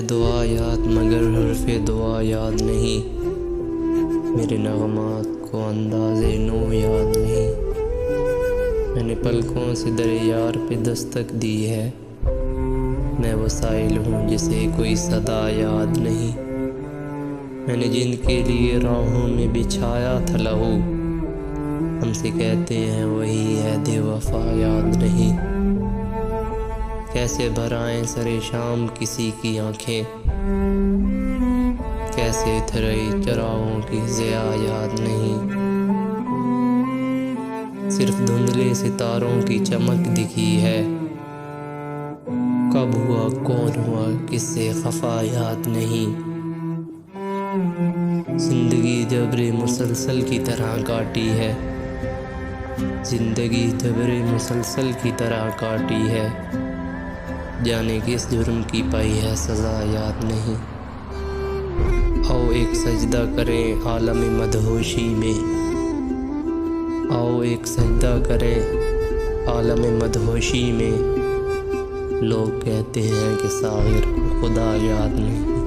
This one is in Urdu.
دعا یاد مگر حرف دعا یاد نہیں، میرے نغمات کو انداز نو یاد نہیں۔ میں نے پلکوں سے در یار پہ دستک دی ہے، میں وہ سائل ہوں جسے کوئی صدا یاد نہیں۔ میں نے جن کے لیے راہوں میں بچھایا تھا لہو، ہم سے کہتے ہیں وہی ہے دے وفا یاد نہیں۔ کیسے بھرائیں سر شام کسی کی آنکھیں، کیسے اتھرئی چراغوں کی ضیا یاد نہیں۔ صرف دھندلے ستاروں کی چمک دکھی ہے، کب ہوا کون ہوا کس سے خفا یاد نہیں۔ زندگی جبر مسلسل کی طرح کاٹی ہے، زندگی جبر مسلسل کی طرح کاٹی ہے، جانے کس جرم کی پائی ہے سزا یاد نہیں۔ آؤ ایک سجدہ کریں عالم مدہوشی میں، آؤ ایک سجدہ کریں عالم مدہوشی میں، لوگ کہتے ہیں کہ ساغر کو خدا یاد نہیں۔